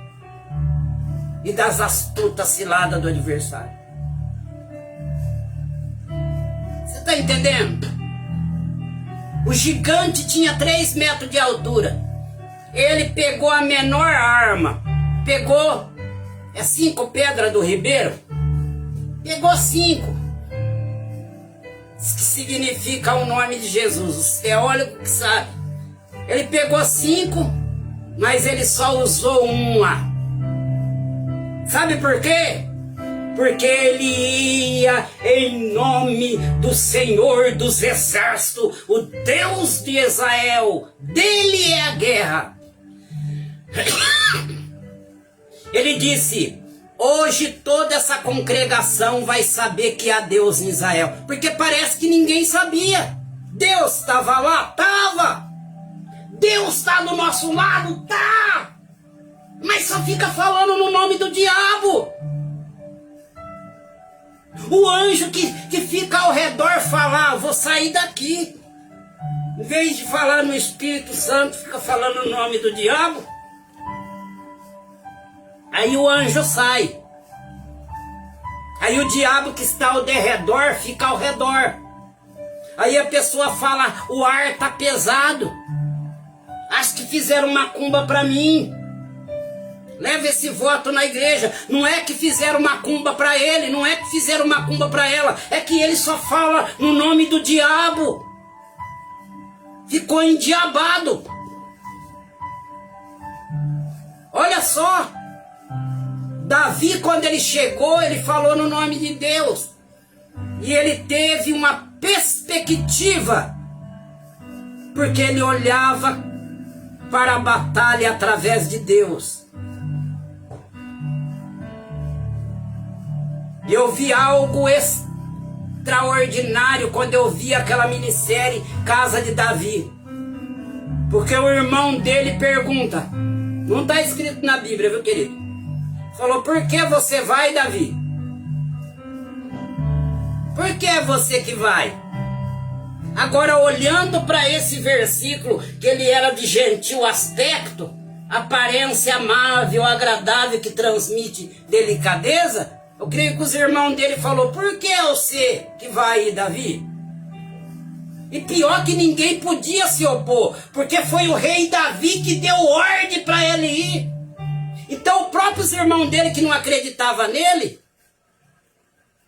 e das astutas ciladas do adversário. Você está entendendo? O gigante tinha 3 metros de altura. Ele pegou a menor arma. Pegou 5 pedras do ribeiro. Pegou 5. Isso que significa o nome de Jesus. Os teólogos que sabem. Ele pegou 5, mas ele só usou uma. Sabe por quê? Porque ele ia em nome do Senhor dos Exércitos, o Deus de Israel. Dele é a guerra. Ele disse, hoje toda essa congregação vai saber que há Deus em Israel. Porque parece que ninguém sabia. Deus estava lá? Estava. Deus está do nosso lado? Tá. Mas só fica falando no nome do diabo. O anjo que fica ao redor fala, vou sair daqui. Em vez de falar no Espírito Santo, fica falando o nome do diabo. Aí o anjo sai. Aí o diabo que está ao derredor fica ao redor. Aí a pessoa fala, o ar está pesado. Acho que fizeram macumba para mim. Leva esse voto na igreja. Não é que fizeram macumba para ele, não é que fizeram macumba para ela, é que ele só fala no nome do diabo. Ficou endiabado. Olha só. Davi, quando ele chegou, ele falou no nome de Deus. E ele teve uma perspectiva, porque ele olhava para a batalha através de Deus. E eu vi algo extraordinário quando eu vi aquela minissérie Casa de Davi. Porque o irmão dele pergunta, não está escrito na Bíblia, viu, querido? Falou, por que você vai, Davi? Por que é você que vai? Agora, olhando para esse versículo, que ele era de gentil aspecto, aparência amável, agradável, que transmite delicadeza, eu creio que os irmãos dele falaram, por que é você que vai, Davi? E pior que ninguém podia se opor, porque foi o rei Davi que deu ordem para ele ir. Então, os próprios irmãos dele que não acreditavam nele,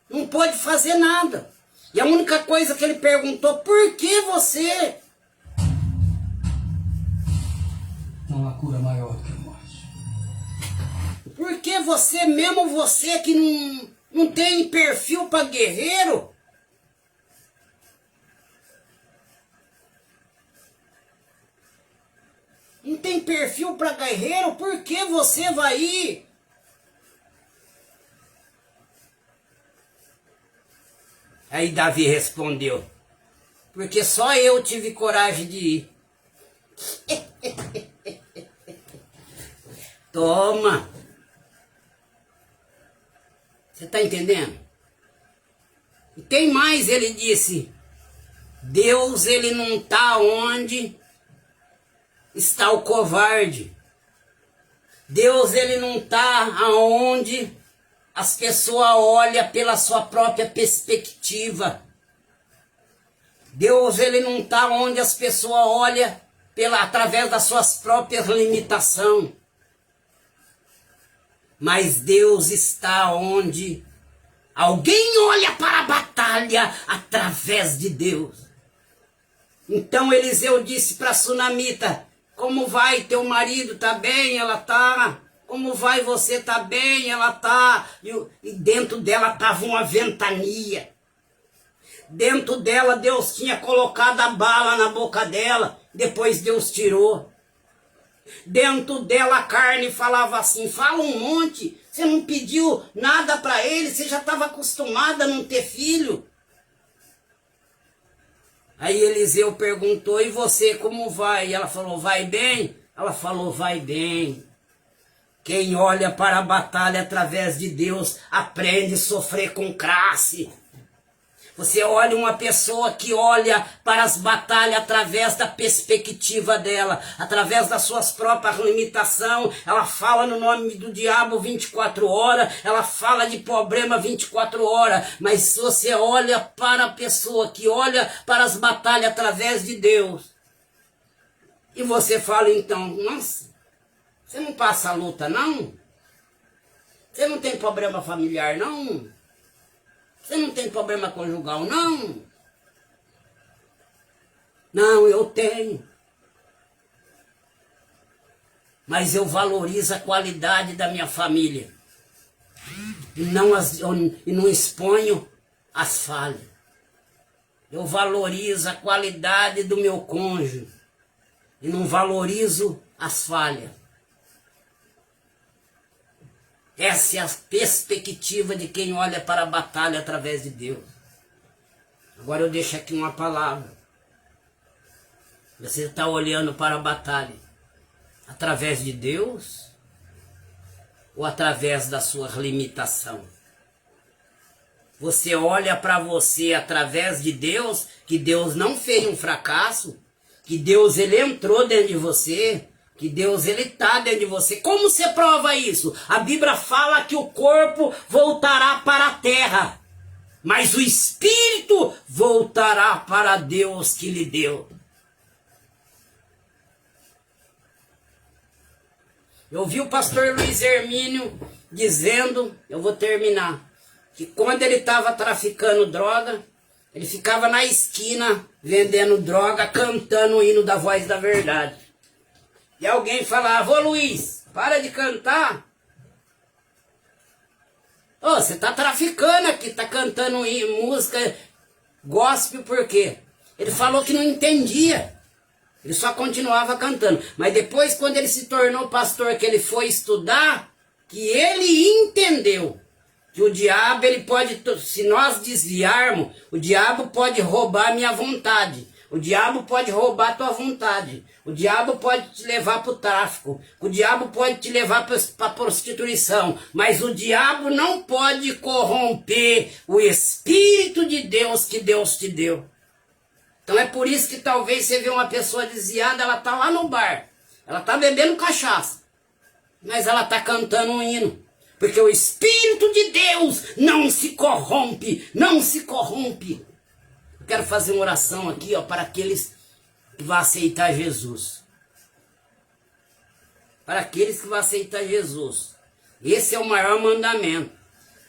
não pôde fazer nada. E a única coisa que ele perguntou, por que você? Não há cura maior do que a morte. Por que você, mesmo você que não tem perfil para guerreiro, não tem perfil para guerreiro, por que você vai ir? Aí Davi respondeu, porque só eu tive coragem de ir. Toma. Você está entendendo? E tem mais, ele disse, Deus ele não está onde está o covarde. Deus ele não está aonde as pessoas olham pela sua própria perspectiva. Deus ele não está onde as pessoas olham através das suas próprias limitações. Mas Deus está onde alguém olha para a batalha através de Deus. Então Eliseu disse para a sunamita: como vai teu marido? Tá bem? Ela tá. Como vai você? Tá bem? Ela tá. E dentro dela estava uma ventania. Dentro dela Deus tinha colocado a bala na boca dela. Depois Deus tirou. Dentro dela a carne falava assim: fala um monte. Você não pediu nada para ele. Você já estava acostumada a não ter filho. Aí Eliseu perguntou: e você como vai? E ela falou: vai bem? Ela falou: vai bem. Quem olha para a batalha através de Deus aprende a sofrer com classe. Você olha uma pessoa que olha para as batalhas através da perspectiva dela, através das suas próprias limitações. Ela fala no nome do diabo 24 horas, ela fala de problema 24 horas. Mas se você olha para a pessoa que olha para as batalhas através de Deus, e você fala então: nossa, você não passa a luta não? Você não tem problema familiar não? Você não tem problema conjugal, não? Não, eu tenho. Mas eu valorizo a qualidade da minha família. E não exponho as falhas. Eu valorizo a qualidade do meu cônjuge. E não valorizo as falhas. Essa é a perspectiva de quem olha para a batalha através de Deus. Agora eu deixo aqui uma palavra. Você está olhando para a batalha através de Deus ou através da sua limitação? Você olha para você através de Deus, que Deus não fez um fracasso, que Deus ele entrou dentro de você, que Deus ele está dentro de você. Como você prova isso? A Bíblia fala que o corpo voltará para a terra, mas o espírito voltará para Deus que lhe deu. Eu vi o pastor Luiz Hermínio dizendo, eu vou terminar, que quando ele estava traficando droga, ele ficava na esquina vendendo droga, cantando o hino da Voz da Verdade. E alguém falava: ô Luiz, para de cantar. Ô, você tá traficando aqui, tá cantando música gospel por quê? Ele falou que não entendia. Ele só continuava cantando. Mas depois, quando ele se tornou pastor, que ele foi estudar, que ele entendeu que o diabo, ele pode, se nós desviarmos, o diabo pode roubar a minha vontade. O diabo pode roubar a tua vontade. O diabo pode te levar para o tráfico. O diabo pode te levar para a prostituição. Mas o diabo não pode corromper o Espírito de Deus que Deus te deu. Então é por isso que talvez você vê uma pessoa desviada, ela está lá no bar. Ela está bebendo cachaça. Mas ela está cantando um hino. Porque o Espírito de Deus não se corrompe. Não se corrompe. Eu quero fazer uma oração aqui, ó, para aqueles que vão aceitar Jesus. Para aqueles que vão aceitar Jesus. Esse é o maior mandamento.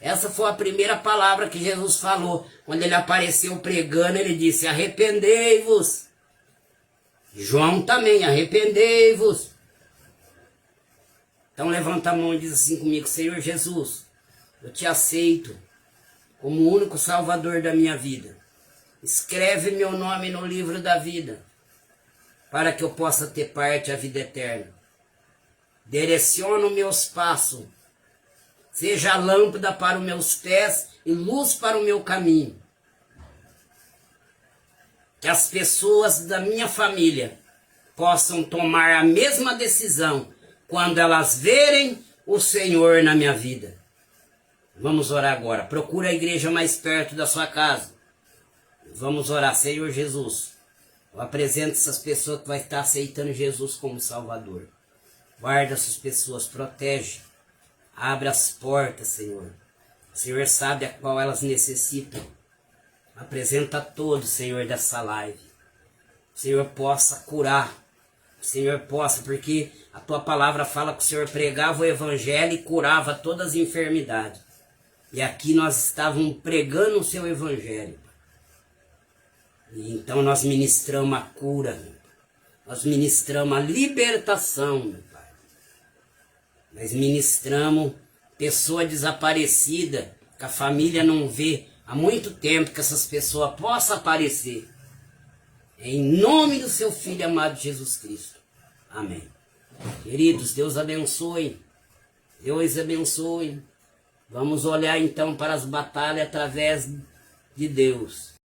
Essa foi a primeira palavra que Jesus falou. Quando ele apareceu pregando, ele disse: arrependei-vos. João também: arrependei-vos. Então levanta a mão e diz assim comigo: Senhor Jesus, eu te aceito como o único salvador da minha vida. Escreve meu nome no livro da vida, para que eu possa ter parte à vida eterna. Direciona os meus passos, seja lâmpada para os meus pés e luz para o meu caminho. Que as pessoas da minha família possam tomar a mesma decisão quando elas verem o Senhor na minha vida. Vamos orar agora. Procura a igreja mais perto da sua casa. Vamos orar. Senhor Jesus, eu apresento essas pessoas que vão estar aceitando Jesus como Salvador. Guarda essas pessoas, protege. Abre as portas, Senhor. O Senhor sabe a qual elas necessitam. Apresenta a todos, Senhor, dessa live. O Senhor possa curar o Senhor possa, porque a tua palavra fala que o Senhor pregava o evangelho e curava todas as enfermidades. E aqui nós estávamos pregando o seu evangelho. E então nós ministramos a cura, meu Pai. Nós ministramos a libertação, meu Pai. Nós ministramos pessoa desaparecida, que a família não vê há muito tempo, que essas pessoas possam aparecer. Em nome do seu Filho amado Jesus Cristo. Amém. Queridos, Deus abençoe. Deus abençoe. Vamos olhar então para as batalhas através de Deus.